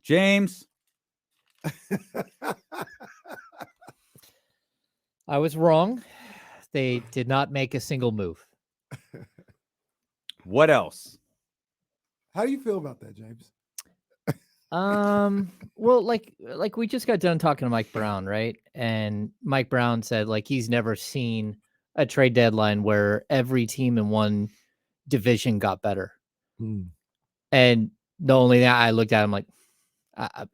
James. I was wrong. They did not make a single move. What else? How do you feel about that, James? Well, like we just got done talking to Mike Brown, right? And Mike Brown said like he's never seen a trade deadline where every team in one division got better. And the only thing I looked at him like,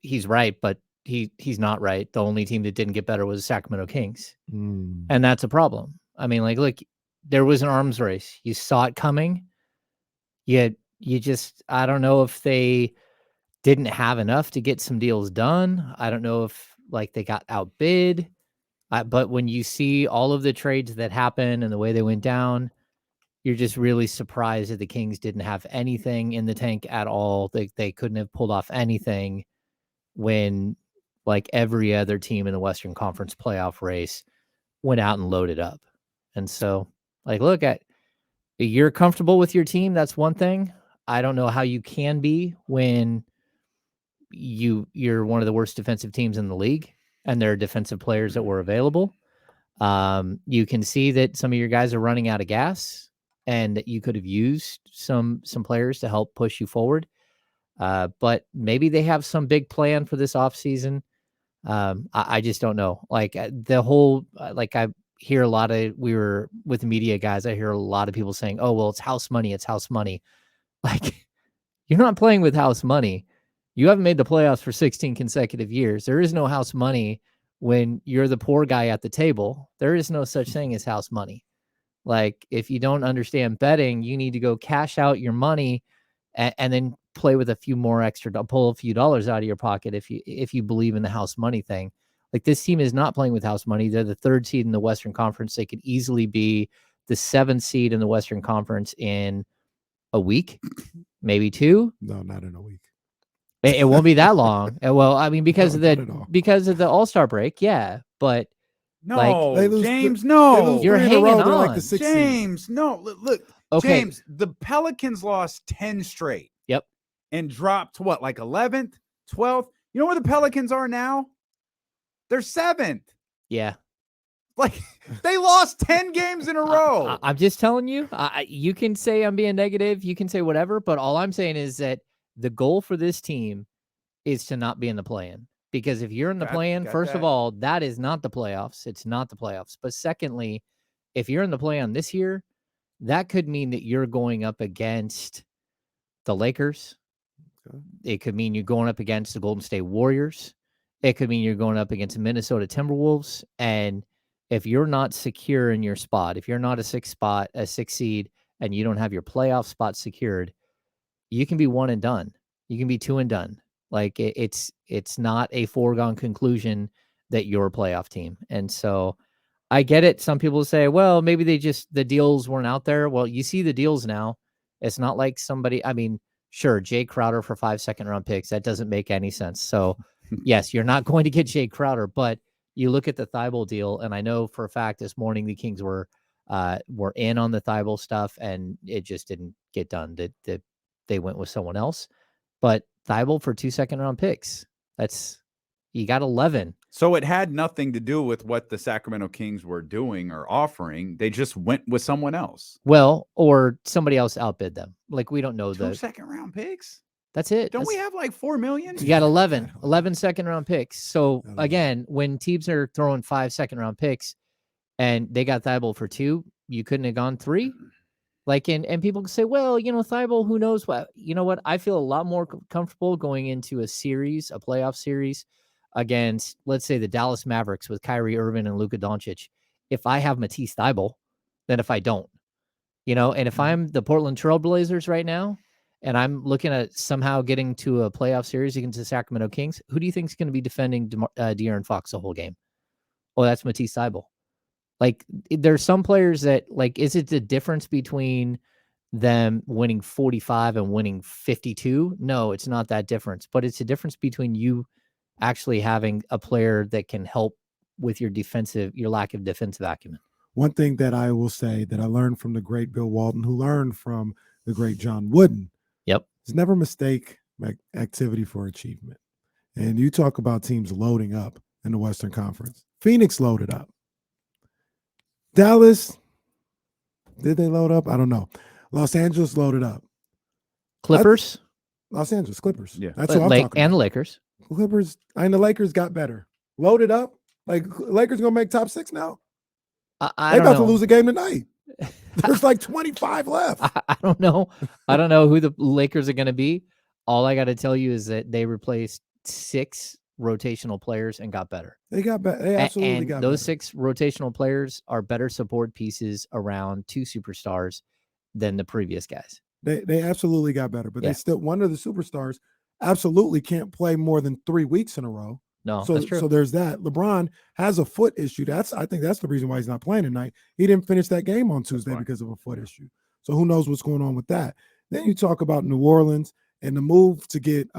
he's right, but he's not right. The only team that didn't get better was the Sacramento Kings. And that's a problem. I mean, like, look, there was an arms race. You saw it coming. Yet you just, I don't know if they didn't have enough to get some deals done. I don't know if like they got outbid. But when you see all of the trades that happened and the way they went down, you're just really surprised that the Kings didn't have anything in the tank at all. They couldn't have pulled off anything when like every other team in the Western Conference playoff race went out and loaded up. And so like, look, you're comfortable with your team. That's one thing. I don't know how you can be when you're one of the worst defensive teams in the league and there are defensive players that were available. You can see that some of your guys are running out of gas and that you could have used some players to help push you forward. But maybe they have some big plan for this offseason. I just don't know. Like the whole, like I hear a lot of, we were with the media guys, I hear a lot of people saying, oh, well, it's house money. It's house money. Like you're not playing with house money. You haven't made the playoffs for 16 consecutive years. There is no house money when you're the poor guy at the table. There is no such thing as house money. Like if you don't understand betting, you need to go cash out your money and then play with a few more extra, pull a few dollars out of your pocket if you believe in the house money thing. Like this team is not playing with house money. They're the 3rd seed in the Western Conference. They could easily be the 7th seed in the Western Conference in a week, maybe 2. No, not in a week. It won't be that long. Well, I mean, because of the All-Star break, yeah. But no, like, James, no, you're hanging on. Like the James, no, look, okay. James, the Pelicans lost 10 straight. Yep. And dropped to what, like 11th, 12th? You know where the Pelicans are now? They're 7th. Yeah. Like they lost 10 games in a row. I'm just telling you, you can say I'm being negative. You can say whatever. But all I'm saying is that the goal for this team is to not be in the play-in. Because if you're in the play-in, first of all, that is not the playoffs. It's not the playoffs. But secondly, if you're in the play-in this year, that could mean that you're going up against the Lakers. Okay. It could mean you're going up against the Golden State Warriors. It could mean you're going up against the Minnesota Timberwolves. And if you're not secure in your spot, if you're not a 6 seed, and you don't have your playoff spot secured, you can be 1 and done. You can be 2 and done. Like it's not a foregone conclusion that you're a playoff team. And so I get it. Some people say, well, maybe the deals weren't out there. Well, you see the deals now. It's not like I mean, sure, Jay Crowder for 5 second-round picks. That doesn't make any sense. So yes, you're not going to get Jay Crowder, but you look at the Thibault deal, and I know for a fact this morning the Kings were in on the Thibault stuff, and it just didn't get done. That they went with someone else. But Thibault for 2 second-round picks. You got 11. So it had nothing to do with what the Sacramento Kings were doing or offering. They just went with someone else. Well, or somebody else outbid them. Like we don't know 2 second-round picks. That's it. Don't we have like 4 million? You got 11 second-round picks. So again, when teams are throwing 5 second-round picks and they got Thibault for 2, you couldn't have gone 3. Like, and people can say, well, Thibault, who knows what? You know what? I feel a lot more comfortable going into a playoff series against, let's say, the Dallas Mavericks with Kyrie Irving and Luka Doncic, if I have Matisse Thybulle, than if I don't. And if I'm the Portland Trailblazers right now, and I'm looking at somehow getting to a playoff series against the Sacramento Kings, who do you think is going to be defending De'Aaron Fox the whole game? Oh, that's Matisse Thybulle. Like, there's some players that, like, is it the difference between them winning 45 and winning 52? No, it's not that difference. But it's a difference between you actually having a player that can help with your lack of defensive acumen. One thing that I will say that I learned from the great Bill Walton, who learned from the great John Wooden. Yep. Is never mistake activity for achievement. And you talk about teams loading up in the Western Conference. Phoenix loaded up. Dallas, did they load up? I don't know. Los Angeles loaded up. Clippers, Los Angeles Clippers. Yeah. That's what I'm talking and about. Lakers. Clippers, and the Lakers got better. Loaded up. Like, Lakers going to make top 6 now? I They don't about know. to lose a game tonight. There's like 25 left. I don't know. I don't know who the Lakers are going to be. All I got to tell you is that they replaced 6 rotational players and got better. They got better. They absolutely and got those better. 6 rotational players are better support pieces around 2 superstars than the previous guys. They absolutely got better, but Yeah. they still, one of the superstars absolutely can't play more than 3 weeks in a row. No, So, that's true. so there's that. LeBron has a foot issue. I think that's the reason why he's not playing tonight. He didn't finish that game on Tuesday right. because of a foot issue. So who knows what's going on with that? Then you talk about New Orleans and the move to get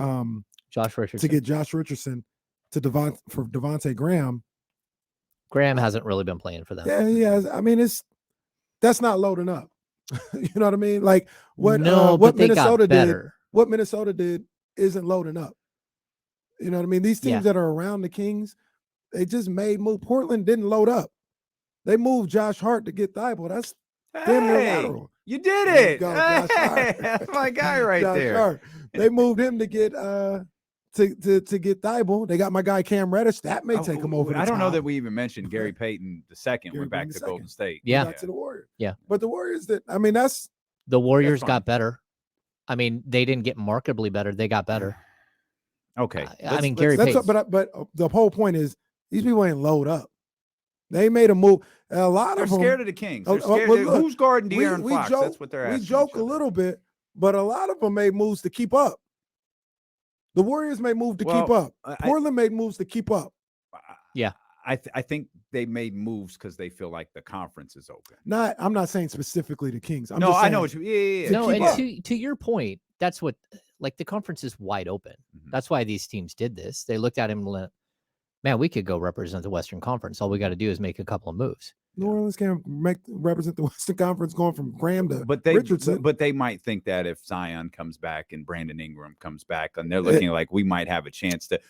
Josh Richardson. Josh Richardson to for Devontae Graham. Graham hasn't really been playing for them. Yeah, he has. I mean, that's not loading up. You know what I mean? Like what but they Minnesota got better. did. What Minnesota did isn't loading up. You know what I mean? These teams that are around the Kings, they just made move. Portland didn't load up. They moved Josh Hart to get Thibault. That's damn near lateral. You did There you it. go, Josh Hart. Hey, that's my guy right Josh there. Hart. They moved him to get to get Thibault. They got my guy Cam Reddish. That may take him over. I don't know that we we even mentioned Gary Payton II went back to Golden State. Yeah. back to the Warriors. Yeah. But the Warriors that's The Warriors fine. got better. I mean, they didn't get markedly better. They got better. Okay. I mean, Gary that's Payton. but the whole point is these people ain't load up. They made a move. A lot They're of them scared of the Kings. They're well, scared. look, Who's guarding De'Aaron we Fox? joke- That's what they're asking. We joke each a other. little bit, but a lot of them made moves to keep up. The Warriors made moves to keep Well, up. Portland made moves to keep up. Yeah. I think they made moves because they feel like the conference is open. I'm not saying specifically the Kings. I know what you. Yeah. No, keep and up. to your point, that's what, like, the conference is wide open. Mhm. That's why these teams did this. They looked at him and went, man, we could go represent the Western Conference. All we got to do is make a couple of moves. New Orleans can represent the Western Conference going from Graham to But they, Richardson. but they might think that if Zion comes back and Brandon Ingram comes back, and they're looking like we might have a chance to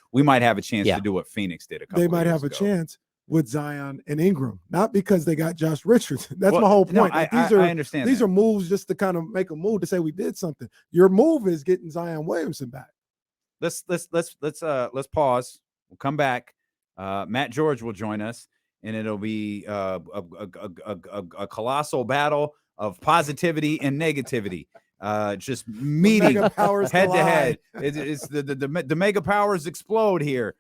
do what Phoenix did a couple. They might have a chance with Zion and Ingram, not because they got Josh Richardson. That's my whole point. No, Like, I understand. These are moves just to kind of make a move to say we did something. Your move is getting Zion Williamson back. Let's pause. We'll come back. Matt George will join us, and it'll be a colossal battle of positivity and negativity. Just meeting Mega powers head to collide. head. It's the mega powers explode here.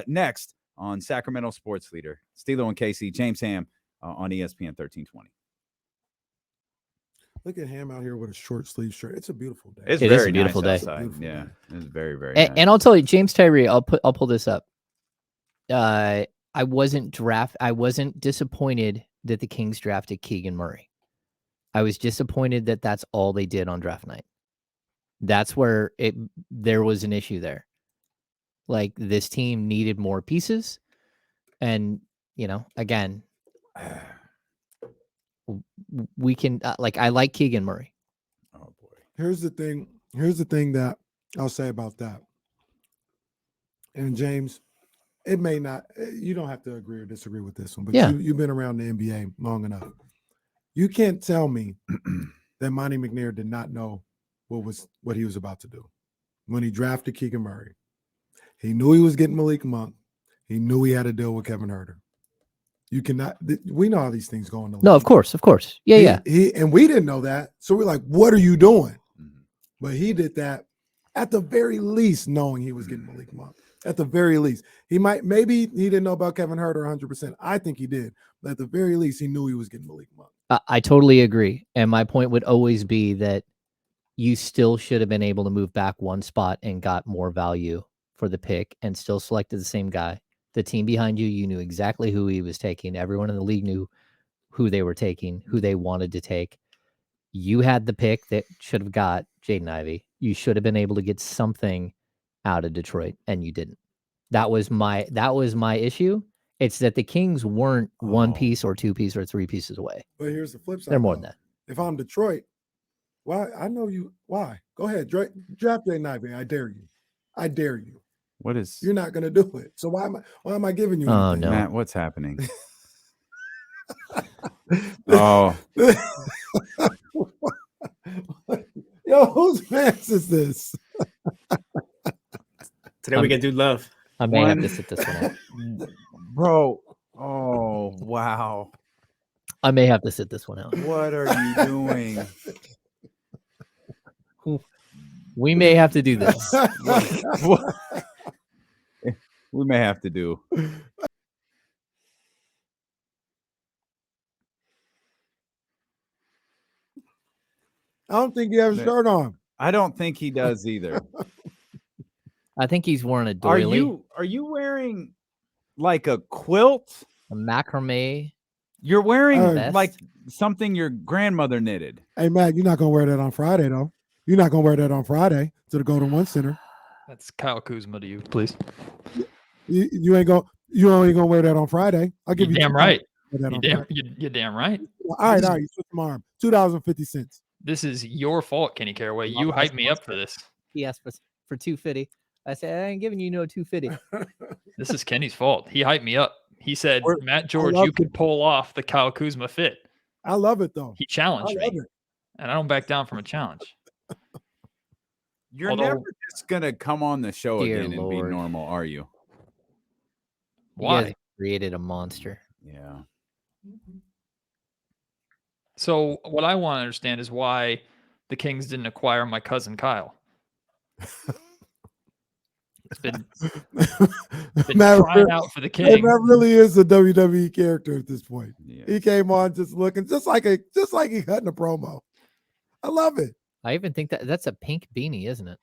Next on Sacramento Sports Leader, Steelo and Casey, James Ham on ESPN 1320. Look at him out here with a short sleeve shirt. It's a beautiful day. It's It is very a beautiful nice day. outside. Beautiful Yeah, day. it's very, very And, nice. and I'll tell you, James Tyree, I'll pull this up. I wasn't disappointed that the Kings drafted Keegan Murray. I was disappointed that that's all they did on draft night. That's where there was an issue there. Like, this team needed more pieces. And, again, we can I like Keegan Murray. Oh boy. Here's the thing that I'll say about that. And James, it may not, you don't have to agree or disagree with this one, but Yeah. you've been around the NBA long enough. You can't tell me that Monty McNair did not know what he was about to do when he drafted Keegan Murray. He knew he was getting Malik Monk. He knew he had to deal with Kevin Huerter. You cannot. We know how these things go in the league. No, of course. Yeah. He and we didn't know that, so we're like, "What are you doing?" Mhm. But he did that at the very least, knowing he was getting Malik Monk. At the very least, maybe he didn't know about Kevin Huerter 100%. I think he did, but at the very least, he knew he was getting Malik Monk. I totally agree. And my point would always be that you still should have been able to move back one spot and got more value for the pick and still selected the same guy. The team behind you knew exactly who he was taking. Everyone in the league knew who they were taking, who they wanted to take. You had the pick that should have got Jaden Ivey. You should have been able to get something out of Detroit, and you didn't. That was my issue. It's that the Kings weren't one piece or two piece or three pieces away. But here's the flip side. They're more than that. If I'm Detroit, why? I know you. Why? Go ahead, draft Jaden Ivey. I dare you. What is You're not gonna do it. So why am I giving you Oh, anything? no. Matt? What's happening? Oh, Yo, whose man's is this? Today we get dude love. I may have to one- sit this one out. bro. Oh, wow. I may have to sit this one out. What are you doing? We may have to do this. What? We may have to do. I don't think you have a shirt on. I don't think he does either. I think he's wearing a doily, Are you wearing like a quilt? a macrame. You're wearing Hey. like something your grandmother knitted. Hey, Matt, you're not gonna wear that on Friday, though. You're not gonna wear that on Friday to the Golden One Center. That's Kyle Kuzma to you, please. You ain't gonna. You only gonna wear that on Friday. I'll give You're you damn right. $2 for that on Friday. You're damn right. All right. You switch my arm. $2.50. This is your fault, Kenny Caraway. You hyped me up for this. He asked for 250. I said, I ain't giving you no 250. This is Kenny's fault. He hyped me up. He said, We're- Matt George, love you could pull off the Kyle Kuzma fit. I love it though. He I challenged love me, it. and I don't back down from a challenge. You're Although- never just gonna come on the show Dear again and be Lord. normal, are you? You guys Why? created a monster. Yeah. So what I want to understand is why the Kings didn't acquire my cousin Kyle. It's been Matt, trying out for the Hey, Kings. Matt really is a WWE character at this point. Yeah. He came on just looking just like he cutting a promo. I love it. I even think that's a pink beanie, isn't it?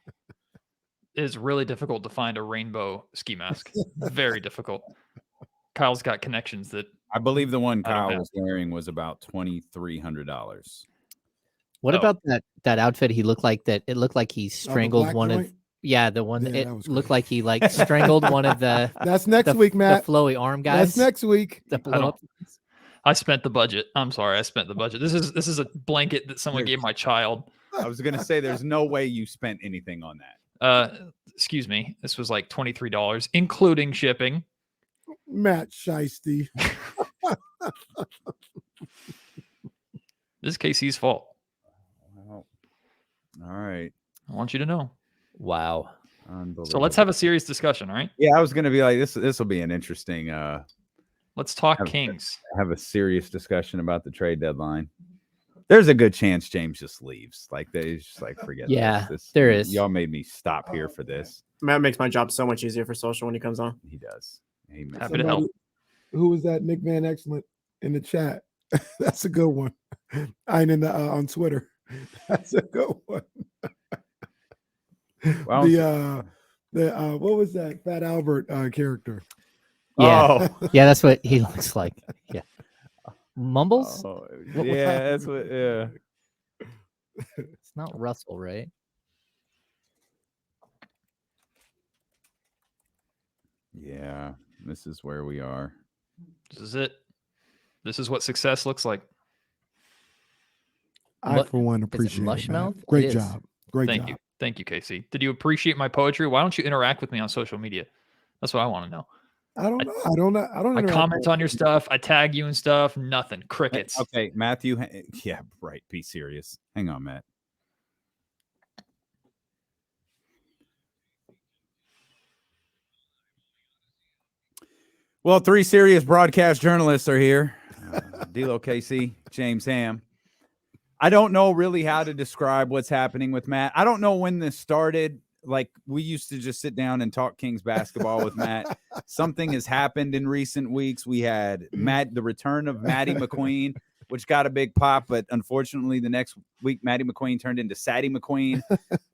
It's really difficult to find a rainbow ski mask. Very difficult. Kyle's got connections that I believe the one I don't Kyle have. was wearing was about $2,300. What Oh. about that outfit? He looked like that. It looked like he strangled black one of. joint? Yeah, the one. Yeah, It that was looked great. like he like strangled one of the That's next the, week, the Matt. flowy arm guys. That's next week. The I blow don't- up. I spent the budget. I'm sorry, I spent the budget. This is a blanket that someone gave my child. I was gonna say there's no way you spent anything on that. Excuse me. This was like $23, including shipping. Matt Shiesty. This is KC's fault. Well, all right. I want you to know. Wow. Unbelievable. So let's have a serious discussion, all right? Yeah, I was gonna be like this will be an interesting Let's talk Have- Kings. have a serious discussion about the trade deadline. There's a good chance James just leaves. Like they just like forget. Yeah, this. there is. Y'all made me stop here for this. Matt makes my job so much easier for social when he comes on. He does. He makes Happy to help. Who was that? Nick Van Excellent in the chat. That's a good one. I ain't in the on Twitter. That's a good one. Well, the what was that Fat Albert character? Yeah. Oh, Yeah, that's what he looks like. Yeah. Mumbles? oh, What- yeah, that's what. Yeah. It's not Russell, right? Yeah. This is where we are. This is it. This is what success looks like. I What- for one it appreciate it. Lush Matt. Mouth? It Great is. job. Great Thank job. you. Thank you, Casey. Did you appreciate my poetry? Why don't you interact with me on social media? That's what I want to know. I don't know. I don't know. I don't I interact comment with- on your stuff. I tag you and stuff. Nothing. Crickets. Okay, Matthew. Yeah, right. Be serious. Hang on, Matt. Well, three serious broadcast journalists are here. D'Lo Casey, James Ham. I don't know really how to describe what's happening with Matt. I don't know when this started. Like we used to just sit down and talk Kings basketball with Matt. Something has happened in recent weeks. We had the return of Maddie McQueen, which got a big pop, but unfortunately, the next week Maddie McQueen turned into Sadie McQueen,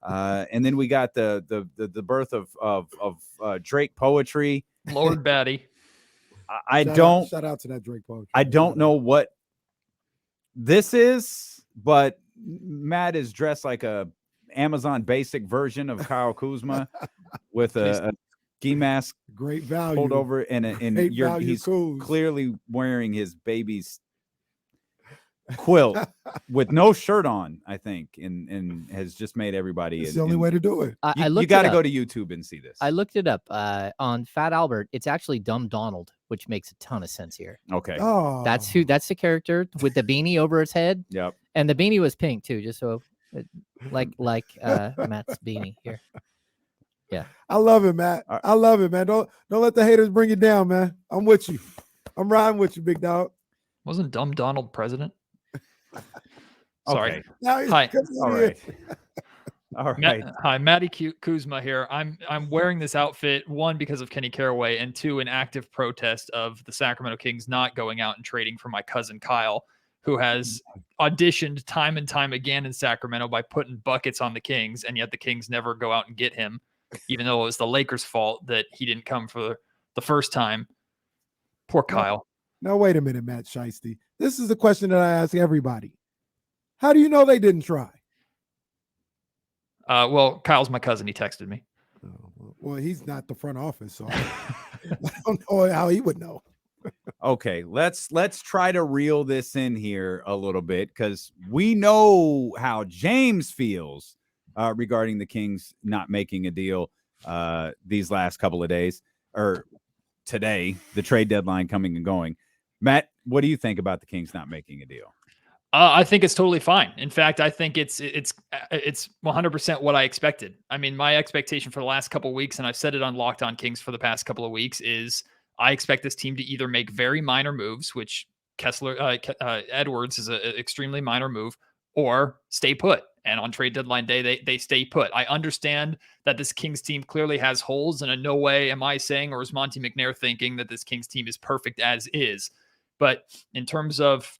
and then we got the birth of Drake poetry. Lord Batty. Shout out to that Drake poetry. I don't know what this is, but Matt is dressed like a Amazon basic version of Kyle Kuzma with a ski mask Great value. pulled over and Great you're value he's Kuz. clearly wearing his baby's quilt with no shirt on, I think, and has just made everybody. It's the only way to do it. I You looked got to it go up. to YouTube and see this. I looked it up on Fat Albert. It's actually Dumb Donald, which makes a ton of sense here. Okay. Oh, That's the character with the beanie over his head, Yep. and the beanie was pink too, just so like Matt's beanie here. I love it, Matt. All right. I love it, man. Don't let the haters bring you down, man. I'm with you. I'm riding with you, big dog. Wasn't Dumb Donald president? Sorry. Okay. Now he's Hi. coming All in. right. All right. Hi, Matty Kuzma here. I'm wearing this outfit, one, because of Kenny Caraway, and two, in active protest of the Sacramento Kings not going out and trading for my cousin Kyle, who has auditioned time and time again in Sacramento by putting buckets on the Kings, and yet the Kings never go out and get him, even though it was the Lakers' fault that he didn't come for the first time. Poor Kyle. Now, wait a minute, Matt Shiesty. This is a question that I ask everybody. How do you know they didn't try? Well, Kyle's my cousin. He texted me. Oh, well, he's not the front office, so I don't know how he would know. Okay, let's try to reel this in here a little bit, because we know how James feels regarding the Kings not making a deal these last couple of days, or today, the trade deadline coming and going. Matt, what do you think about the Kings not making a deal? I think it's totally fine. In fact, I think it's 100% what I expected. I mean, my expectation for the last couple of weeks, and I've said it on Locked On Kings for the past couple of weeks, is I expect this team to either make very minor moves, which Edwards is an extremely minor move, or stay put. And on trade deadline day, they stay put. I understand that this Kings team clearly has holes, and in no way am I saying, or is Monty McNair thinking, that this Kings team is perfect as is. But in terms of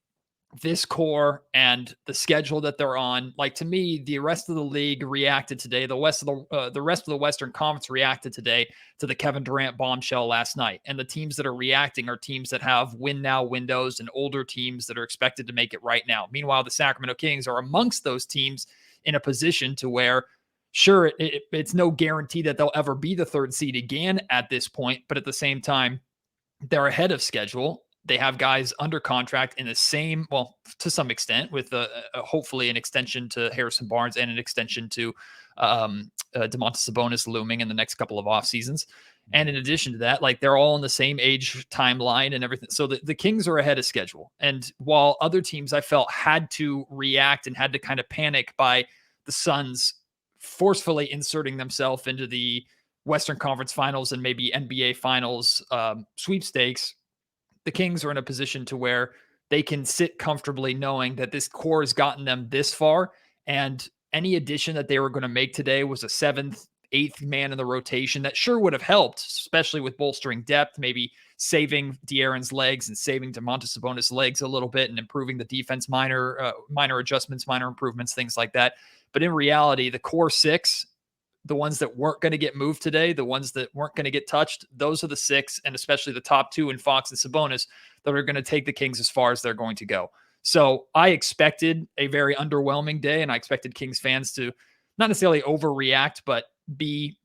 this core and the schedule that they're on, like, to me, the rest of the league reacted today. The rest of the Western Conference reacted today to the Kevin Durant bombshell last night. And the teams that are reacting are teams that have win now windows and older teams that are expected to make it right now. Meanwhile, the Sacramento Kings are amongst those teams in a position to where, sure, it's no guarantee that they'll ever be the third seed again at this point, but at the same time, they're ahead of schedule. They have guys under contract in the same, well, to some extent, with hopefully an extension to Harrison Barnes and an extension to Domantas Sabonis looming in the next couple of off seasons. And in addition to that, like, they're all in the same age timeline and everything. So the Kings are ahead of schedule. And while other teams I felt had to react and had to kind of panic by the Suns forcefully inserting themselves into the Western Conference Finals and maybe NBA Finals sweepstakes, the Kings are in a position to where they can sit comfortably knowing that this core has gotten them this far, and any addition that they were going to make today was a 7th, 8th man in the rotation that sure would have helped, especially with bolstering depth, maybe saving De'Aaron's legs and saving Domantas Sabonis' legs a little bit and improving the defense, minor adjustments, minor improvements, things like that. But in reality, the core six, the ones that weren't going to get moved today, the ones that weren't going to get touched, those are the six, and especially the top two in Fox and Sabonis, that are going to take the Kings as far as they're going to go. So I expected a very underwhelming day, and I expected Kings fans to not necessarily overreact, but be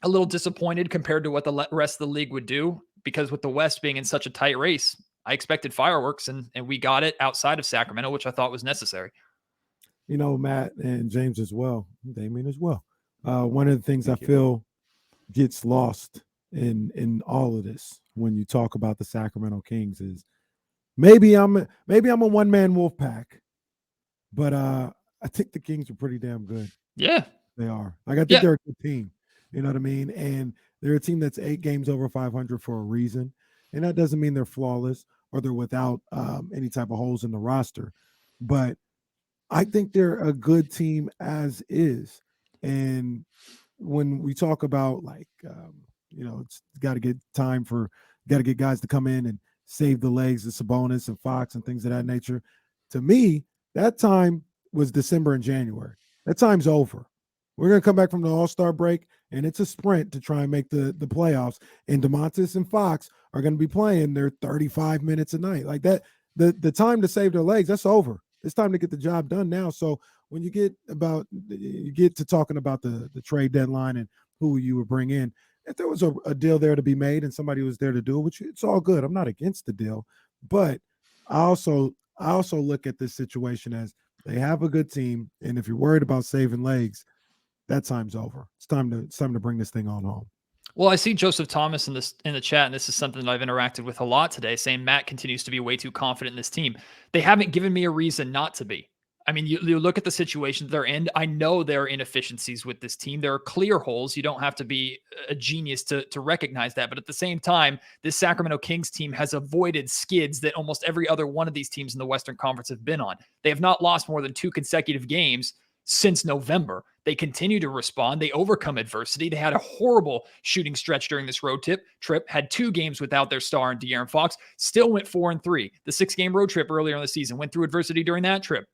a little disappointed compared to what the rest of the league would do, because with the West being in such a tight race, I expected fireworks, and we got it outside of Sacramento, which I thought was necessary. You know, Matt and James as well, Damien as well. One of the things I feel gets lost in all of this when you talk about the Sacramento Kings is maybe I'm a one-man wolf pack, but I think the Kings are pretty damn good. Yeah, they are. Like, I think they're a good team. You know what I mean? And they're a team that's 8 games over 500 for a reason, and that doesn't mean they're flawless or they're without any type of holes in the roster, but I think they're a good team as is. And when we talk about, like, it's got to get guys to come in and save the legs of Sabonis and Fox and things of that nature. To me, that time was December and January. That time's over. We're going to come back from the All-Star break, and it's a sprint to try and make the playoffs. And Domantas and Fox are going to be playing their 35 minutes a night. Like that, the time to save their legs, that's over. It's time to get the job done now. So when you get to talking about the trade deadline and who you would bring in, if there was a deal there to be made and somebody was there to do it, which it's all good. I'm not against the deal, but I also I also look at this situation as they have a good team, and if you're worried about saving legs, that time's over. It's time to bring this thing on home. Well, I see Joseph Thomas in the chat, and this is something that I've interacted with a lot today, saying Matt continues to be way too confident in this team. They haven't given me a reason not to be. I mean, you look at the situation they're in. I know there are inefficiencies with this team. There are clear holes. You don't have to be a genius to recognize that. But at the same time, this Sacramento Kings team has avoided skids that almost every other one of these teams in the Western Conference have been on. They have not lost more than 2 consecutive games since November. They continue to respond. They overcome adversity. They had a horrible shooting stretch during this road trip, had 2 games without their star in De'Aaron Fox, still went 4-3. The 6-game road trip earlier in the season, went through adversity during that trip,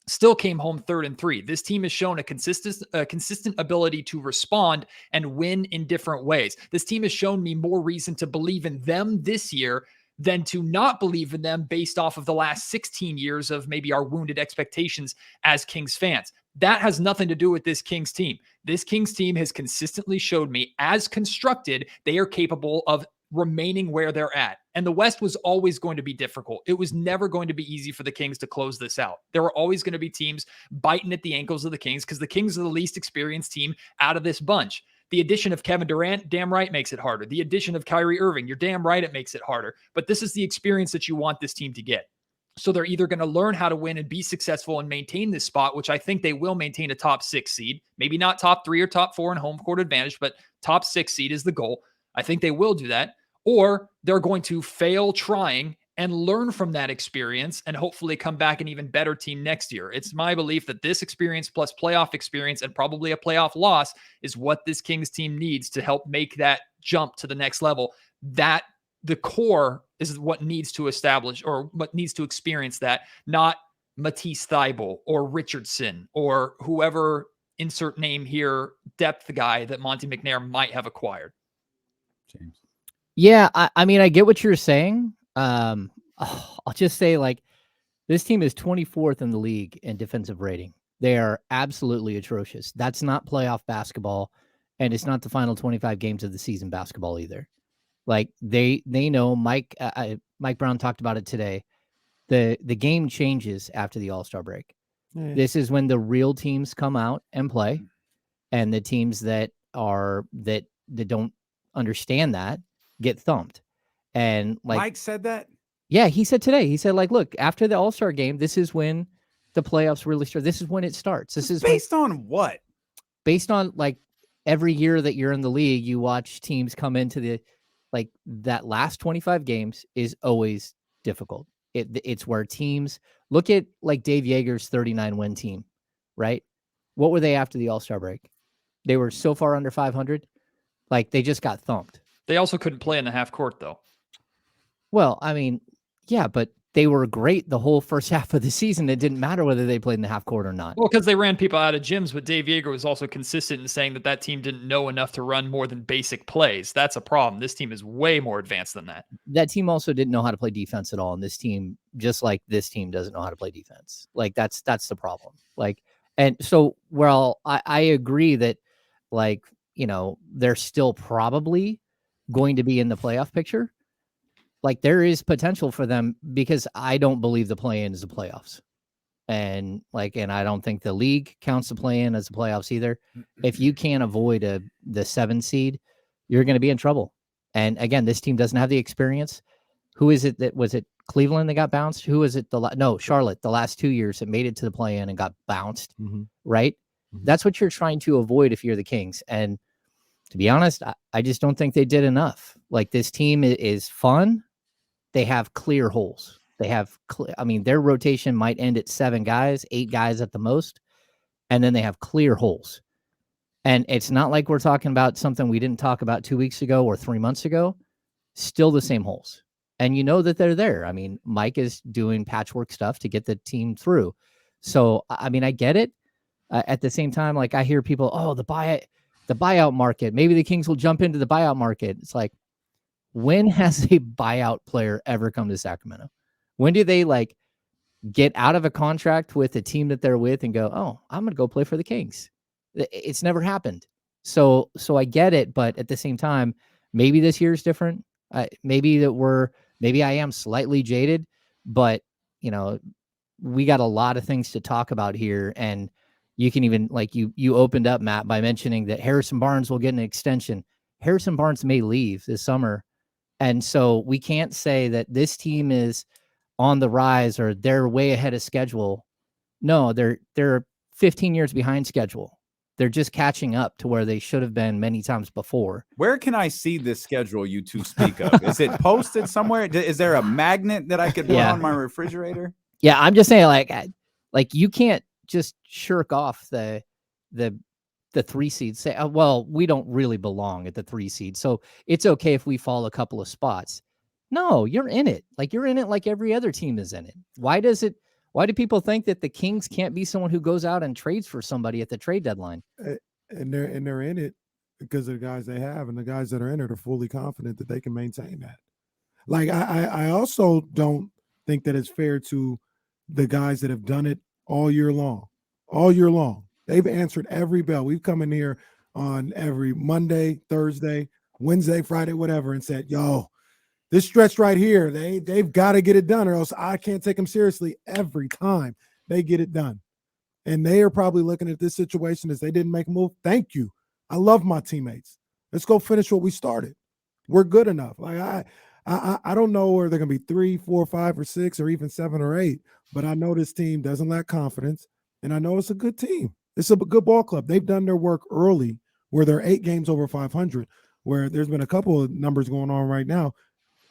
still came home 3rd-3. This team has shown a consistent ability to respond and win in different ways. This team has shown me more reason to believe in them this year than to not believe in them based off of the last 16 years of maybe our wounded expectations as Kings fans. That has nothing to do with this Kings team. This Kings team has consistently showed me, as constructed, they are capable of remaining where they're at. And the West was always going to be difficult. It was never going to be easy for the Kings to close this out. There were always going to be teams biting at the ankles of the Kings because the Kings are the least experienced team out of this bunch. The addition of Kevin Durant, damn right, makes it harder. The addition of Kyrie Irving, you're damn right, it makes it harder. But this is the experience that you want this team to get. So they're either going to learn how to win and be successful and maintain this spot, which I think they will maintain a top 6 seed, maybe not top 3 or top 4 in home court advantage, but top 6 seed is the goal. I think they will do that. Or they're going to fail trying and learn from that experience and hopefully come back an even better team next year. It's my belief that this experience plus playoff experience and probably a playoff loss is what this Kings team needs to help make that jump to the next level. That the core is what needs to establish or what needs to experience that, not Matisse Thybulle or Richardson or whoever, insert name here, depth guy that Monty McNair might have acquired. James. Yeah, I mean, I get what you're saying. I'll just say, like, this team is 24th in the league in defensive rating. They are absolutely atrocious. That's not playoff basketball, and it's not the final 25 games of the season basketball either. Like, they know. Mike Brown talked about it today. The game changes after the All-Star break. Yeah. This is when the real teams come out and play, and the teams that don't understand that get thumped. And like Mike said that? Yeah, he said today, he said, like, look, after the All-Star game, this is when the playoffs really start. This is when it starts. This is based on what? Based on, like, every year that you're in the league, you watch teams come into the, like, that last 25 games is always difficult. It's where teams look at, like, Dave Yeager's 39 win team, right? What were they after the All-Star break? They were so far under 500. Like, they just got thumped. They also couldn't play in the half court, though. Well, I mean, yeah, but they were great the whole first half of the season. It didn't matter whether they played in the half court or not. Well, because they ran people out of gyms, but Dave Yeager was also consistent in saying that team didn't know enough to run more than basic plays. That's a problem. This team is way more advanced than that. That team also didn't know how to play defense at all. And this team, just like this team, doesn't know how to play defense. Like, that's the problem. Like, and so, well, I agree that, like, you know, they're still probably going to be in the playoff picture. Like, there is potential for them because I don't believe the play-in is the playoffs. And I don't think the league counts the play-in as the playoffs either. If you can't avoid the 7 seed, you're going to be in trouble. And again, this team doesn't have the experience. Who is it that was it Cleveland that got bounced? Who was it? Charlotte, the last 2 years that made it to the play-in and got bounced, right? Mm-hmm. That's what you're trying to avoid if you're the Kings. And to be honest, I just don't think they did enough. Like, this team is fun. They have clear holes. They have, their rotation might end at 7 guys, 8 guys at the most, and then they have clear holes. And it's not like we're talking about something we didn't talk about 2 weeks ago or 3 months ago. Still the same holes. And you know that they're there. I mean, Mike is doing patchwork stuff to get the team through. So, I mean, I get it. At the same time, like, I hear people, the buyout market. Maybe the Kings will jump into the buyout market. It's like, when has a buyout player ever come to Sacramento? When do they, like, get out of a contract with the team that they're with and go, I'm going to go play for the Kings? It's never happened. So I get it. But at the same time, maybe this year is different. Maybe I am slightly jaded, but we got a lot of things to talk about here. And you can even, like you opened up, Matt, by mentioning that Harrison Barnes will get an extension. Harrison Barnes may leave this summer. And so we can't say that this team is on the rise or they're way ahead of schedule. No, they're 15 years behind schedule. They're just catching up to where they should have been many times before. Where can I see this schedule you two speak of? Is it posted somewhere? Is there a magnet that I could put on my refrigerator? Yeah, I'm just saying, like you can't just shirk off the 3 seed. Say, oh, well, we don't really belong at the 3 seed, so it's okay if we fall a couple of spots. No, you're in it. Like you're in it, like every other team is in it. Why do people think that the Kings can't be someone who goes out and trades for somebody at the trade deadline? And they're in it because of the guys they have, and the guys that are in it are fully confident that they can maintain that. Like I also don't think that it's fair to the guys that have done it all year long. All year long, they've answered every bell. We've come in here on every Monday, Thursday, Wednesday, Friday, whatever, and said, "Yo, this stretch right here, they've got to get it done, or else I can't take them seriously." Every time they get it done. And they are probably looking at this situation as they didn't make a move. Thank you. I love my teammates. Let's go finish what we started. We're good enough. Like I don't know where they're going to be 3, 4, 5, or 6, or even 7 or 8, but I know this team doesn't lack confidence, and I know it's a good team. It's a good ball club. They've done their work early where they're 8 games over 500, where there's been a couple of numbers going on right now.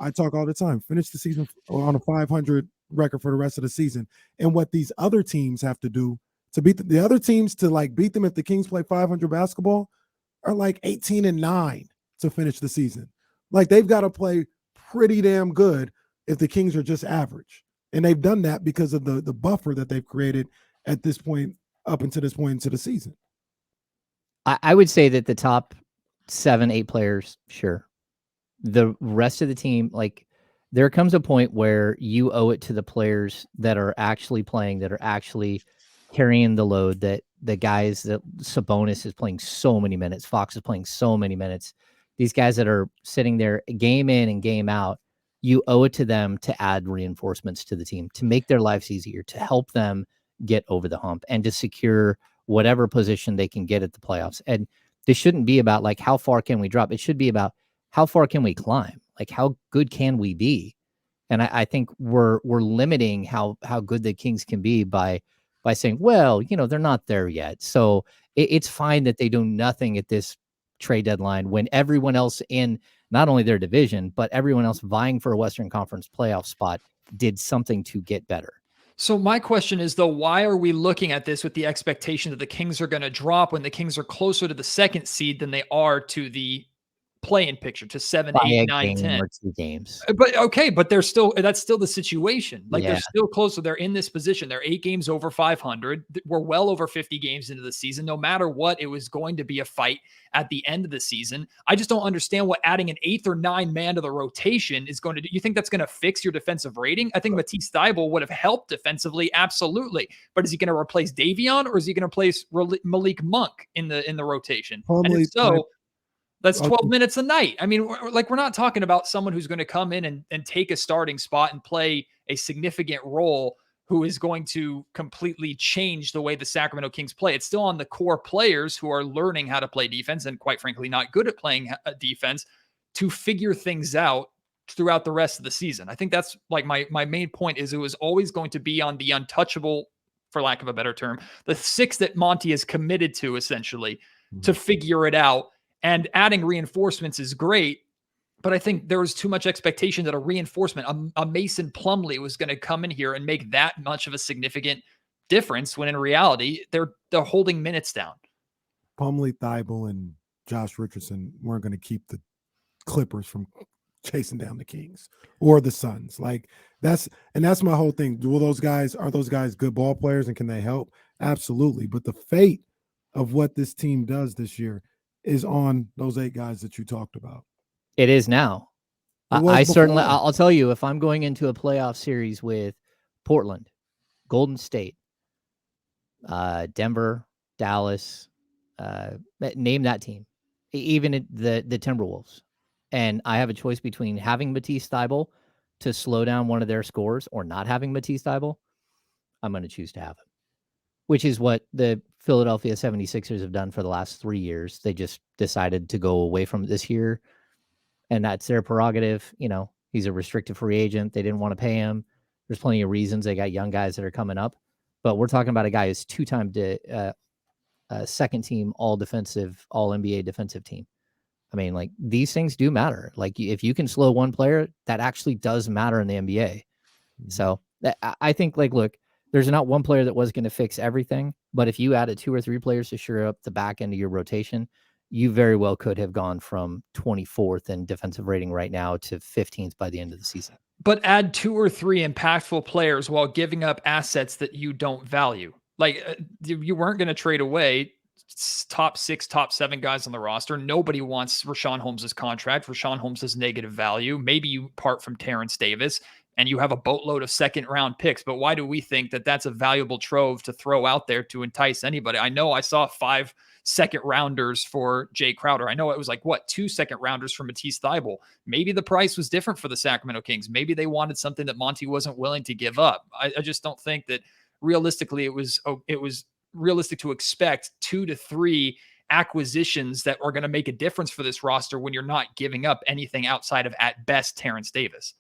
I talk all the time. Finish the season on a 500 record for the rest of the season. And what these other teams have to do to beat the other teams, to like beat them if the Kings play 500 basketball, are like 18-9 to finish the season. Like they've got to play pretty damn good if the Kings are just average. And they've done that because of the buffer that they've created at this point, up until this point into the season. I would say that the top 7, 8 players, sure. The rest of the team, like there comes a point where you owe it to the players that are actually playing, that are actually carrying the load, that the guys that Sabonis is playing so many minutes, Fox is playing so many minutes. These guys that are sitting there game in and game out, you owe it to them to add reinforcements to the team, to make their lives easier, to help them get over the hump and to secure whatever position they can get at the playoffs. And this shouldn't be about like, how far can we drop? It should be about how far can we climb? Like, how good can we be? And I think we're limiting how good the Kings can be by saying, well, they're not there yet. So it's fine that they do nothing at this trade deadline when everyone else in not only their division, but everyone else vying for a Western Conference playoff spot did something to get better. So my question is, though, why are we looking at this with the expectation that the Kings are going to drop when the Kings are closer to the 2nd seed than they are to the play-in picture, to 7, 8, 9, 10 or 2 games? But okay, but they're still, that's still the situation. Like they're Yeah. still closer. They're in this position. They're 8 games over 500. We're well over 50 games into the season. No matter what, it was going to be a fight at the end of the season. I just don't understand what adding an 8th or 9th man to the rotation is going to do. You think that's going to fix your defensive rating? I think Matisse Thybulle would have helped defensively, absolutely. But is he going to replace Davion, or is he going to replace Malik Monk in the rotation? And if so, that's 12 minutes a night. I mean, we're not talking about someone who's going to come in and take a starting spot and play a significant role, who is going to completely change the way the Sacramento Kings play. It's still on the core players who are learning how to play defense and, quite frankly, not good at playing defense, to figure things out throughout the rest of the season. I think that's like my main point is it was always going to be on the untouchable, for lack of a better term, the 6 that Monty is committed to, essentially, to figure it out. And adding reinforcements is great, but I think there was too much expectation that a reinforcement, a Mason Plumlee, was going to come in here and make that much of a significant difference, when in reality, they're holding minutes down. Plumlee, Thybulle, and Josh Richardson weren't going to keep the Clippers from chasing down the Kings or the Suns. Like that's my whole thing. Are those guys good ball players, and can they help? Absolutely. But the fate of what this team does this year is on those 8 guys that you talked about. It is now. I certainly, I'll tell you, if I'm going into a playoff series with Portland, Golden State, Denver, Dallas, name that team, even the Timberwolves, and I have a choice between having Matisse Thybulle to slow down one of their scores or not having Matisse Thybulle, I'm going to choose to have him, which is what the Philadelphia 76ers have done for the last 3 years. They just decided to go away from it this year, and that's their prerogative. He's a restricted free agent. They didn't want to pay him. There's plenty of reasons. They got young guys that are coming up, but we're talking about a guy who's 2-time second team all defensive, all NBA defensive team. I mean, like, these things do matter. Like, if you can slow one player, that actually does matter in the NBA. So I think, like, look, there's not one player that was going to fix everything, but if you added 2 or 3 players to shore up the back end of your rotation, you very well could have gone from 24th in defensive rating right now to 15th by the end of the season. But add 2 or 3 impactful players while giving up assets that you don't value. Like, you weren't going to trade away top 6, top 7 guys on the roster. Nobody wants Rashawn Holmes' contract. Rashawn Holmes has negative value. Maybe you part from Terrence Davis and you have a boatload of second-round picks. But why do we think that that's a valuable trove to throw out there to entice anybody? I know I saw 5 second-rounders for Jay Crowder. I know it was like, 2 second-rounders for Matisse Thybulle. Maybe the price was different for the Sacramento Kings. Maybe they wanted something that Monty wasn't willing to give up. I just don't think that realistically it was realistic to expect 2 to 3 acquisitions that are going to make a difference for this roster when you're not giving up anything outside of, at best, Terrence Davis.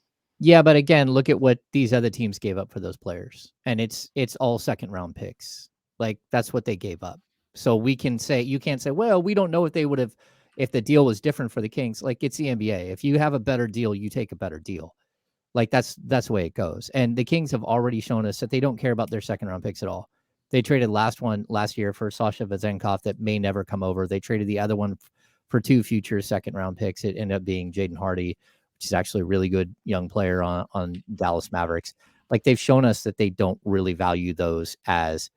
Yeah, but again, look at what these other teams gave up for those players. And it's all second-round picks. Like, that's what they gave up. So you can't say, well, we don't know if they would have, if the deal was different for the Kings. Like, it's the NBA. If you have a better deal, you take a better deal. Like, that's the way it goes. And the Kings have already shown us that they don't care about their second-round picks at all. They traded last year for Sasha Vezenkov that may never come over. They traded the other one for 2 future second-round picks. It ended up being Jaden Hardy, which is actually a really good young player on Dallas Mavericks. Like, they've shown us that they don't really value those as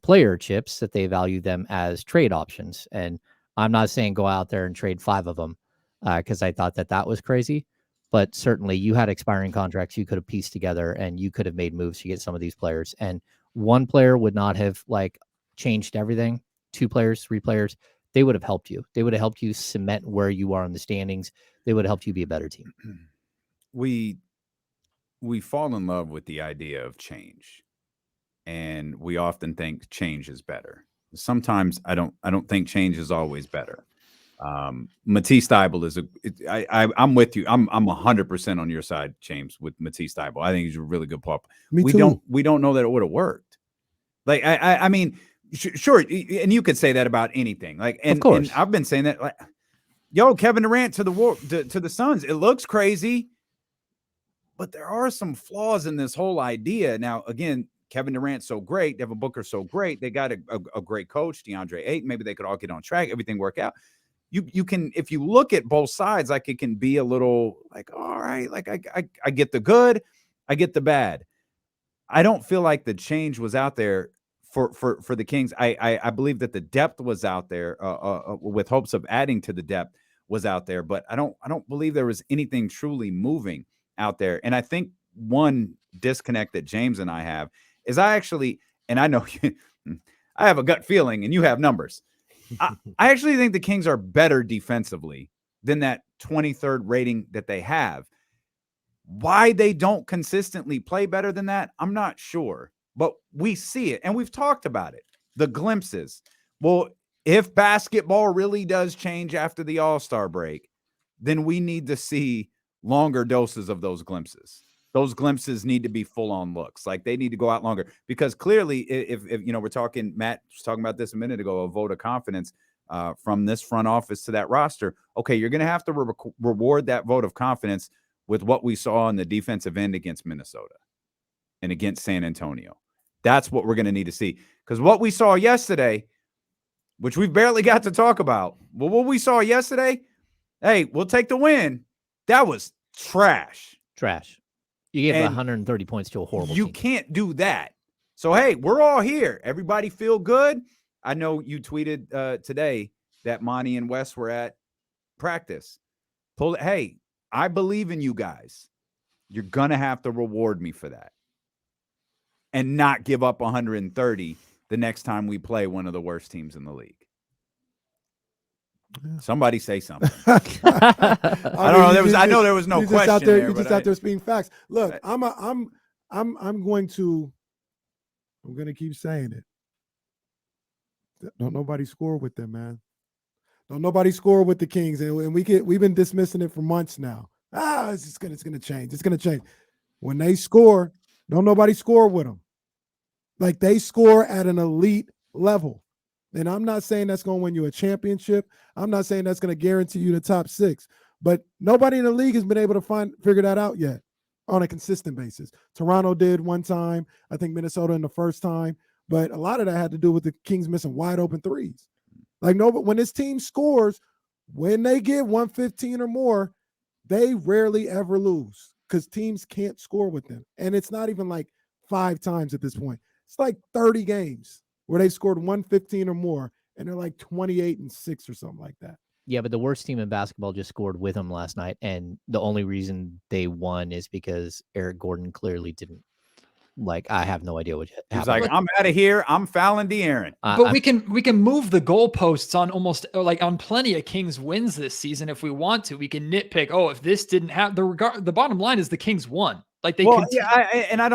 player chips, that they value them as trade options. And I'm not saying go out there and trade 5 of them because I thought that was crazy. But certainly you had expiring contracts you could have pieced together and you could have made moves to get some of these players. And one player would not have like changed everything. 2 players, 3 players, they would have helped you. They would have helped you cement where you are in the standings. They would have helped you be a better team. We fall in love with the idea of change, and we often think change is better. Sometimes I don't think change is always better. Matisse Thybulle I'm with you. I'm 100% on your side, James, with Matisse Thybulle. I think he's a really good pup. We don't know that it would have worked. Like, I mean, sure. And you could say that about anything. Like, and, of course. and I've been saying that, like, Kevin Durant to the Suns. It looks crazy, but there are some flaws in this whole idea. Now, again, Kevin Durant's so great. Devin Booker's so great. They got a great coach, DeAndre Ayton. Maybe they could all get on track. Everything work out. You can, if you look at both sides, like, it can be a little like, all right, like I get the good, I get the bad. I don't feel like the change was out there for the Kings. I believe that the depth was out there with hopes of adding to the depth was out there, but I don't believe there was anything truly moving out there. And I think one disconnect that James and I have is and I know I have a gut feeling and you have numbers. I actually think the Kings are better defensively than that 23rd rating that they have. Why they don't consistently play better than that, I'm not sure. But we see it, and we've talked about it. The glimpses. Well, if basketball really does change after the All-Star break, then we need to see longer doses of those glimpses. Those glimpses need to be full-on looks. Like, they need to go out longer, because clearly, if we're talking, Matt was talking about this a minute ago, a vote of confidence from this front office to that roster. Okay, you're going to have to reward that vote of confidence with what we saw in the defensive end against Minnesota and against San Antonio. That's what we're going to need to see, because what we saw yesterday, which we barely got to talk about, but what we saw yesterday, hey, we'll take the win. That was trash. You gave 130 points to a horrible team. You can't do that. So, hey, we're all here. Everybody feel good? I know you tweeted today that Monty and Wes were at practice. Hey, I believe in you guys. You're going to have to reward me for that and not give up 130 the next time we play one of the worst teams in the league. Somebody say something. I I don't know. I know there was no you're just out question there. there, You're but just out there speaking facts. Look, I- I'm going to keep saying it. Don't nobody score with them, man. Don't nobody score with the Kings, and we've been dismissing it for months now. It's gonna change. It's gonna change. When they score, don't nobody score with them. Like, they score at an elite level. And I'm not saying that's going to win you a championship. I'm not saying that's going to guarantee you the top 6. But nobody in the league has been able to figure that out yet on a consistent basis. Toronto did one time. I think Minnesota in the first time. But a lot of that had to do with the Kings missing wide open threes. Like, no, but when this team scores, when they get 115 or more, they rarely ever lose because teams can't score with them. And it's not even like 5 times at this point. It's like 30 games where they scored 115 or more, and they're like 28-6 or something like that. Yeah, but the worst team in basketball just scored with them last night, and the only reason they won is because Eric Gordon clearly didn't. Like, I have no idea what happened. He's like, I'm out of here. I'm fouling De'Aaron. But we can move the goalposts on almost like on plenty of Kings wins this season if we want to. We can nitpick. Oh, if this didn't have the bottom line is the Kings won. Like they I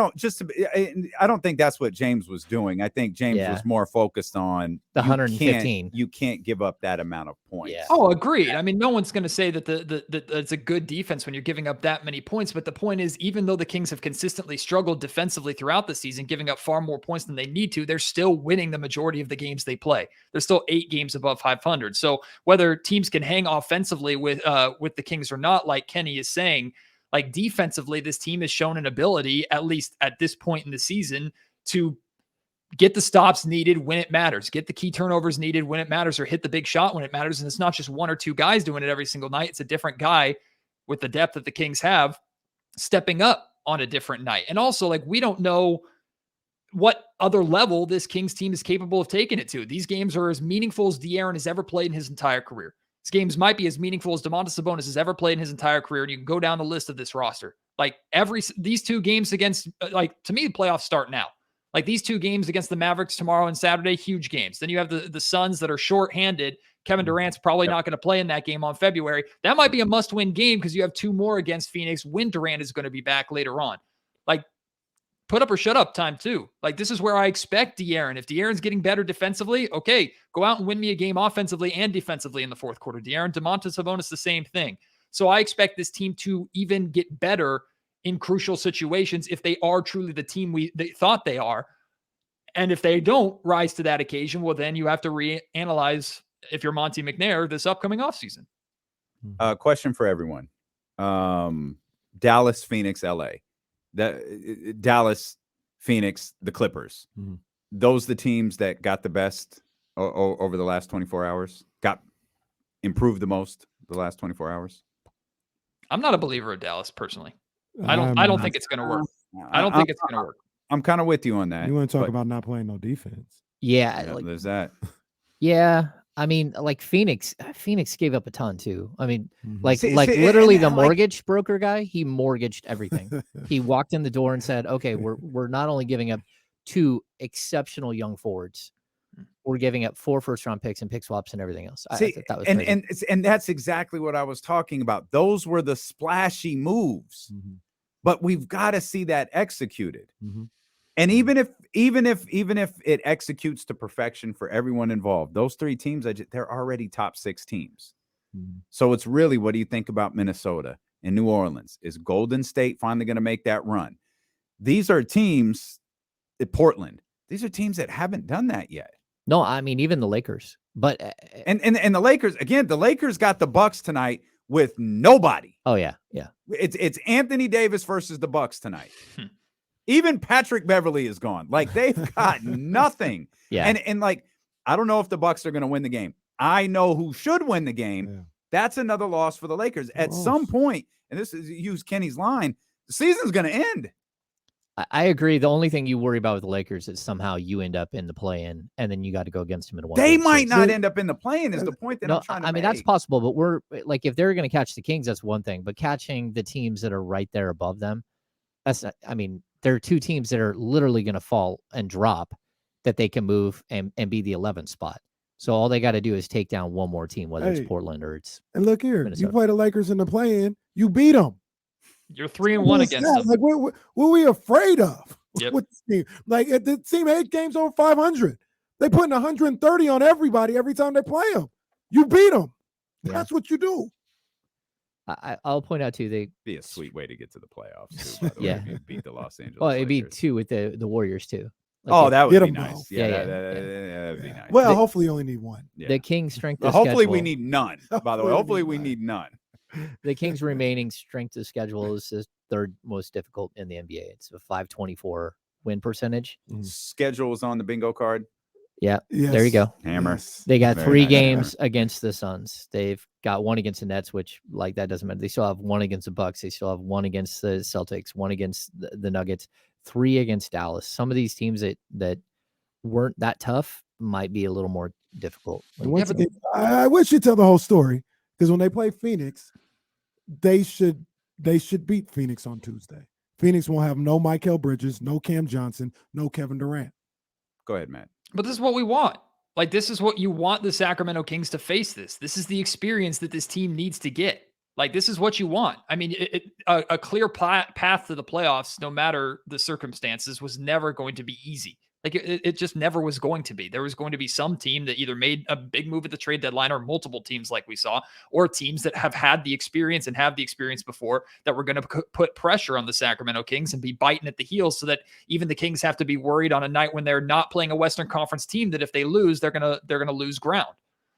don't think that's what James was doing. I think James was more focused on the 115. You can't give up that amount of points. Yeah. Oh, agreed. I mean, no one's going to say that that it's a good defense when you're giving up that many points. But the point is, even though the Kings have consistently struggled defensively throughout the season, giving up far more points than they need to, they're still winning the majority of the games they play. They're still 8 games above 500. So whether teams can hang offensively with the Kings or not, like Kenny is saying, like defensively, this team has shown an ability, at least at this point in the season, to get the stops needed when it matters, get the key turnovers needed when it matters, or hit the big shot when it matters. And it's not just 1 or 2 guys doing it every single night. It's a different guy with the depth that the Kings have stepping up on a different night. And also, like, we don't know what other level this Kings team is capable of taking it to. These games are as meaningful as De'Aaron has ever played in his entire career. These games might be as meaningful as Domantas Sabonis has ever played in his entire career. And you can go down the list of this roster. Like these 2 games against, like, to me, the playoffs start now. Like these 2 games against the Mavericks tomorrow and Saturday, huge games. Then you have the Suns that are shorthanded. Kevin Durant's probably not going to play in that game on February. That might be a must-win game because you have 2 more against Phoenix when Durant is going to be back later on. Like, put up or shut up time too. Like, this is where I expect De'Aaron. If De'Aaron's getting better defensively, okay, go out and win me a game offensively and defensively in the fourth quarter. De'Aaron, Domantas Sabonis, the same thing. So I expect this team to even get better in crucial situations if they are truly the team they thought they are. And if they don't rise to that occasion, well, then you have to reanalyze, if you're Monty McNair, this upcoming offseason. Question for everyone. Dallas, Phoenix, LA. Dallas, Phoenix, the Clippers. Mm-hmm. Those the teams that got the best over the last 24 hours? Got improved the most the last 24 hours? I'm not a believer of Dallas personally. I don't think it's going to work. I don't think it's going to work. I'm kind of with you on that. You want to talk about not playing no defense? Yeah, like, there's that. Yeah, I mean, like Phoenix gave up a ton too. I mean, literally the mortgage broker guy, he mortgaged everything. He walked in the door and said, "Okay, we're not only giving up 2 exceptional young forwards, we're giving up 4 first-round picks and pick swaps and everything else." I thought that was crazy. And that's exactly what I was talking about. Those were the splashy moves, but we've got to see that executed. And even if it executes to perfection for everyone involved, those 3 teams, they're already top 6 teams. So it's really, what do you think about Minnesota and New Orleans? Is Golden State finally going to make that run? These are teams at Portland. These are teams that haven't done that yet. No, I mean, even the Lakers. But and the Lakers, again, the Lakers got the Bucks tonight with nobody. Oh yeah. It's Anthony Davis versus the Bucks tonight. Even Patrick Beverly is gone. Like, they've got nothing. Yeah. And like, I don't know if the Bucks are going to win the game. I know who should win the game. Yeah. That's another loss for the Lakers. At some point, and this is, use Kenny's line, the season's going to end. I agree. The only thing you worry about with the Lakers is somehow you end up in the play-in, and then you got to go against them in a 1. They might not end up in the play-in is the point that I'm trying to make. I mean, that's possible, but we're like, if they're going to catch the Kings, that's one thing. But catching the teams that are right there above them, that's not, I mean, there are 2 teams that are literally going to fall and drop that they can move and be the 11th spot. So all they got to do is take down one more team, whether Hey. it's Portland or it's And look here, Minnesota. you play the Lakers in the play-in, you beat them. You're 3-1 against them. Like, what are we afraid of Yep. with this team? Like, the team 8 games over 500. They putting 130 on everybody every time they play them. You beat them. Yeah. That's what you do. I'll point out too. They Be a sweet way to get to the playoffs too. By the Yeah. way, if you beat the Los Angeles. well, it'd be Lakers. 2 with the Warriors too. Like Oh, the- that would Get be 'em nice. both. Yeah, Yeah, that'd be nice. Well, They- hopefully you only need one. Yeah. the Kings' strength. Well, of hopefully we schedule- need none. By the way, Hopefully we hopefully need we none. need none. the Kings' remaining strength of schedule is the 3rd most difficult in the NBA. It's a 524 win percentage. Schedule is on the bingo card. Yes. There you go. Hammer. Yes. They got Very 3 nice. games against the Suns. They've got 1 against the Nets, which like that doesn't matter. They still have 1 against the Bucks. They still have 1 against the Celtics, 1 against the Nuggets, 3 against Dallas. Some of these teams that weren't that tough might be a little more difficult. And once again, I wish you'd tell the whole story, because when they play Phoenix, they should beat Phoenix on Tuesday. Phoenix won't have no Michael Bridges, no Cam Johnson, no Kevin Durant. Go ahead, Matt. But this is what we want. Like, this is what you want the Sacramento Kings to face this. This is the experience that this team needs to get. Like, this is what you want. I mean, a clear path to the playoffs, no matter the circumstances, was never going to be easy. Like, it just never was going to be. There was going to be some team that either made a big move at the trade deadline, or multiple teams like we saw, or teams that have had the experience and have the experience before that were going to put pressure on the Sacramento Kings and be biting at the heels, so that even the Kings have to be worried on a night when they're not playing a Western Conference team that if they lose, they're gonna lose ground.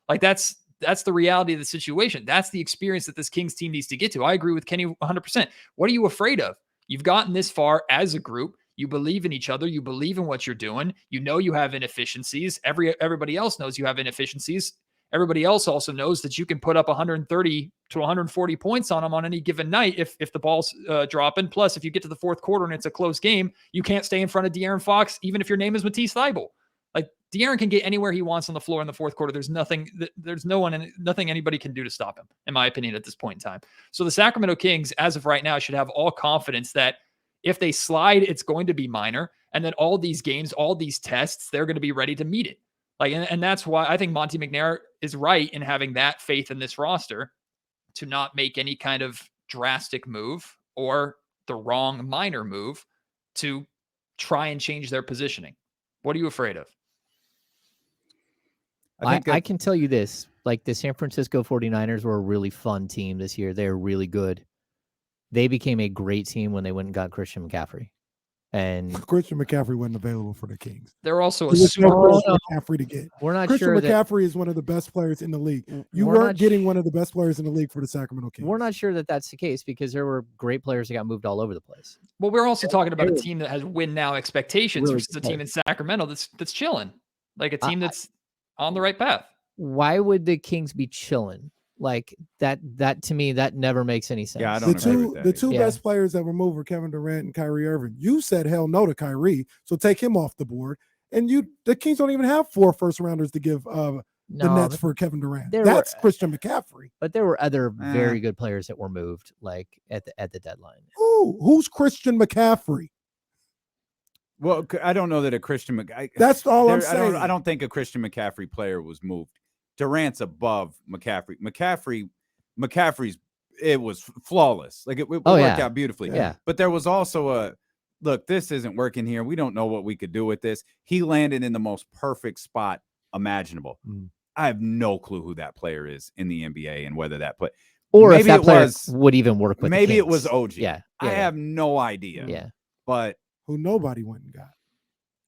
Like, that's the reality of the situation. That's the experience that this Kings team needs to get to. I agree with Kenny 100%. What are you afraid of? You've gotten this far as a group. You believe in each other. You believe in what you're doing. You know you have inefficiencies. Everybody else knows you have inefficiencies. Everybody else also knows that you can put up 130 to 140 points on them on any given night if the ball's dropping. Plus, if you get to the 4th quarter and it's a close game, you can't stay in front of De'Aaron Fox, even if your name is Matisse Thybulle. Like, De'Aaron can get anywhere he wants on the floor in the 4th quarter. Nothing anybody can do to stop him, in my opinion, at this point in time. So the Sacramento Kings, as of right now, should have all confidence that if they slide, it's going to be minor. And then all these games, all these tests, they're going to be ready to meet it. Like, and that's why I think Monty McNair is right in having that faith in this roster to not make any kind of drastic move or the wrong minor move to try and change their positioning. What are you afraid of? I can tell you this, like, the San Francisco 49ers were a really fun team this year. They're really good. They became a great team when they went and got Christian McCaffrey. And Christian McCaffrey wasn't available for the Kings. They're also a There was no super. Christian McCaffrey to get. we're not Christian sure that McCaffrey is one of the best players in the league. You we're weren't not getting one of the best players in the league for the Sacramento Kings. we're not sure that that's the case, because there were great players that got moved all over the place. Well, we're also talking about a team that has win now expectations Really versus a team in Sacramento that's chilling, like a team that's on the right path. Why would the Kings be chilling? Like, that to me, that never makes any sense. Yeah, I don't agree with that The two either. best players that were moved were Kevin Durant and Kyrie Irving. You said hell no to Kyrie, so take him off the board. And the Kings don't even have 4 first-rounders to give the No, Nets for Kevin Durant. there That's were- Christian McCaffrey. but there were other very good players that were moved, like at the deadline. Who's Christian McCaffrey? Well, I don't know that a Christian. That's all I'm saying. I don't think a Christian McCaffrey player was moved. Durant's above McCaffrey. McCaffrey's it was flawless. Like it worked out beautifully. Yeah. But there was also look, this isn't working here. We don't know what we could do with this. He landed in the most perfect spot imaginable. I have no clue who that player is in the NBA and whether that play. Or maybe if that it player was, would even work with the maybe it Kings. was OG. Yeah. I have no idea. Yeah. But Who nobody went and got.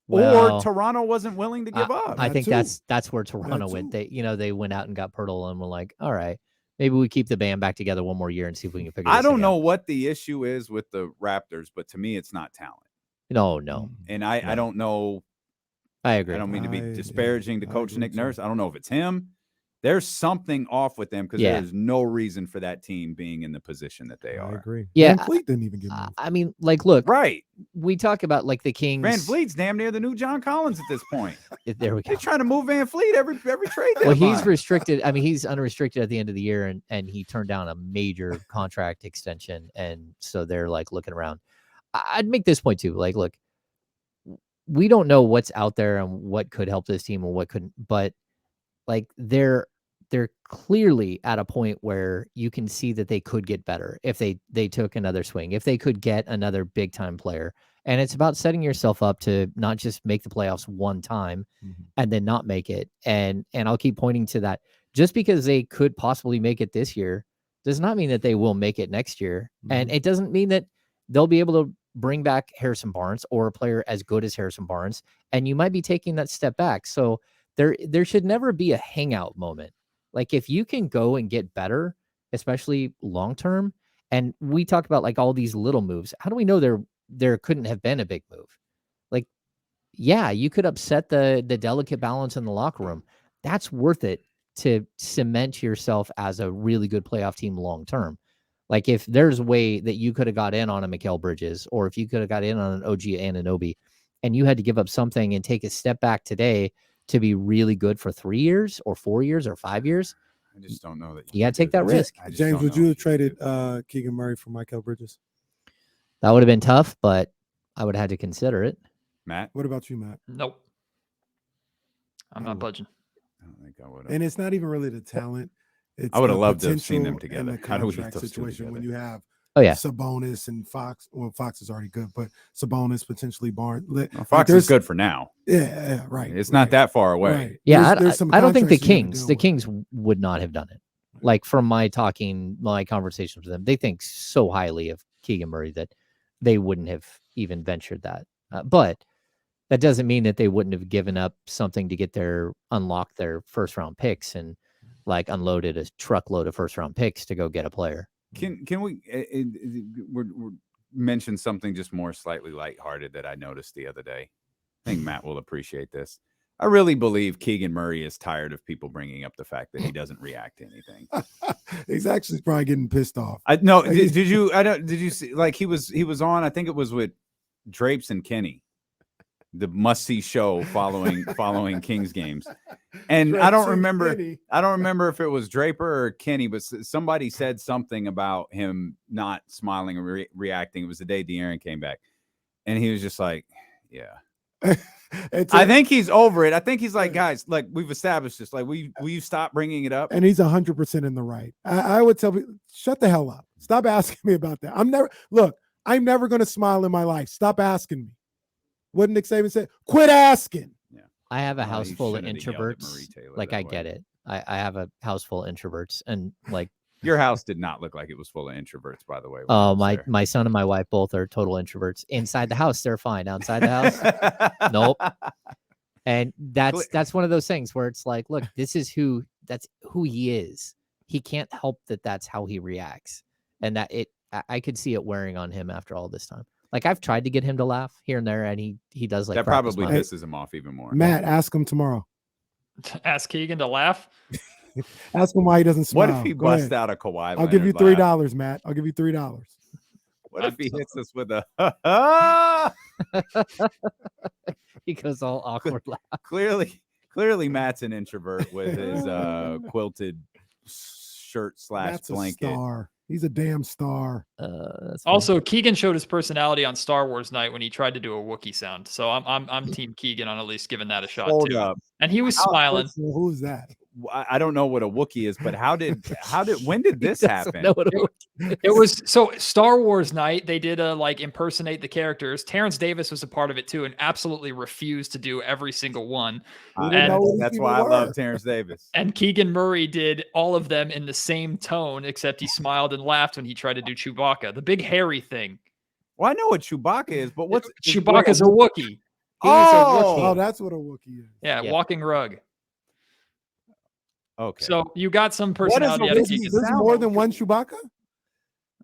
Well, or Toronto wasn't willing to give up. I That think too. that's where Toronto went. too. They went out and got Pirtle and were like, all right, maybe we keep the band back together one more year and see if we can figure this I don't thing know out. what the issue is with the Raptors, but to me, it's not talent. No. And I don't know. I agree. I don't mean to be I- disparaging to I Coach agree Nick too. Nurse. I don't know if it's him. There's something off with them because Yeah. there's no reason for that team being in the position that they I are. agree. Yeah, Van Fleet didn't even get moved. I mean, like, look, Right. we talk about like the Kings. Van Fleet's damn near the new John Collins at this point. There we go. They're trying to move Van Fleet every trade. Well, he's deadline. restricted. I mean, he's unrestricted at the end of the year, and he turned down a major contract extension, and so they're like looking around. I'd make this point too. Like, look, we don't know what's out there and what could help this team and what couldn't, but like they're clearly at a point where you can see that they could get better if they took another swing, if they could get another big time player. And it's about setting yourself up to not just make the playoffs one time and then not make it. And I'll keep pointing to that. Just because they could possibly make it this year does not mean that they will make it next year. And it doesn't mean that they'll be able to bring back Harrison Barnes or a player as good as Harrison Barnes. And you might be taking that step back. So there should never be a hangout moment. Like if you can go and get better, especially long term, and we talked about like all these little moves. How do we know there couldn't have been a big move? Like, yeah, you could upset the delicate balance in the locker room. That's worth it to cement yourself as a really good playoff team long term. Like if there's a way that you could have got in on a Mikal Bridges, or if you could have got in on an OG Anunoby, and you had to give up something and take a step back today to be really good for 3 years or 4 years or 5 years, I just don't know that you got to take that risk. James, would you have traded Keegan Murray for Mikal Bridges? That would have been tough, but I would have had to consider it. Matt? What about you, Matt? Nope. I'm not budging. I don't think I would have. And it's not even really the talent. It's I would have the loved to have seen them potential and together. the How do we get contract those two situation when together? you have Sabonis and Fox. Well, Fox is already good, but Sabonis, potentially Barnes. Well, Fox is good for now. Yeah, right. It's not that far away. Right. Yeah, There's some I don't think the contracts you gotta Kings deal with. would not have done it. Like from my conversations with them, they think so highly of Keegan Murray that they wouldn't have even ventured that. But that doesn't mean that they wouldn't have given up something to unlock their first round picks and like unloaded a truckload of first round picks to go get a player. Can we we're mention something just more slightly lighthearted that I noticed the other day? I think Matt will appreciate this. I really believe Keegan Murray is tired of people bringing up the fact that he doesn't react to anything. He's actually probably getting pissed off. Did you see, like he was on, I think it was with Drapes and Kenny, the must-see show following Kings games. And I don't remember if it was Draper or Kenny, but somebody said something about him not smiling or reacting. It was the day De'Aaron came back. And he was just like, yeah. I think he's over it. I think he's like, guys, like we've established this. Like, will you stop bringing it up? And he's 100% in the right. I would tell people, shut the hell up. Stop asking me about that. I'm never going to smile in my life. Stop asking me. What did Nick Saban say? Quit asking. Yeah. I have a house full of introverts. Like I get it. I have a house full of introverts, and like your house did not look like it was full of introverts, by the way. Oh, my son and my wife both are total introverts. Inside the house, they're fine. Outside the house, nope. And that's one of those things where it's like, look, that's who he is. He can't help that that's how he reacts. And I could see it wearing on him after all this time. Like I've tried to get him to laugh here and there, and he does like that probably pisses him off even more. Matt, ask him tomorrow. Ask Keegan to laugh. Ask him why he doesn't smile. What if he busts out a Kawhi? I'll give you $3, Matt. I'll give you $3. What if he hits us with a He goes all awkward laugh. Clearly Matt's an introvert with his quilted shirt / blanket. A star. He's a damn star. Also, Keegan showed his personality on Star Wars night when he tried to do a Wookiee sound. So I'm Team Keegan on at least giving that a shot too. Up. And he was smiling. Who's that? I don't know what a Wookiee is, but when did this happen? It was so Star Wars night. They did impersonate the characters. Terrence Davis was a part of it too, and absolutely refused to do every single one. That's why I love Terrence Davis. And Keegan Murray did all of them in the same tone, except he smiled and laughed when he tried to do Chewbacca, the big hairy thing. Well, I know what Chewbacca is, but Chewbacca's a Wookiee. Oh, that's what a Wookiee is. Yeah, walking rug. Okay. So you got some personality out of Keegan. There's more than one Chewbacca?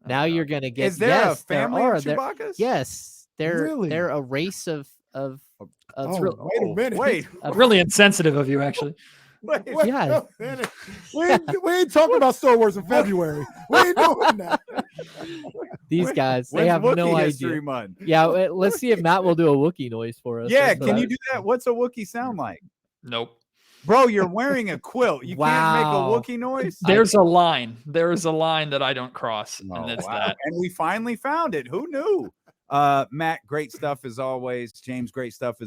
Now you're gonna get. Is there a family of Chewbaccas? Yes, they're a race of. Wait a minute. Wait. Really insensitive of you, actually. Wait, yeah. We ain't talking about Star Wars in February. We ain't doing that. These guys, they have no idea. Month? Yeah, let's see if Matt will do a Wookiee noise for us. Yeah, can you do that? What's a Wookiee sound like? Nope. Bro, you're wearing a quilt. You can't make a Wookiee noise? There's a line. There's a line that I don't cross, and that's that. And we finally found it. Who knew? Matt, great stuff as always. James, great stuff as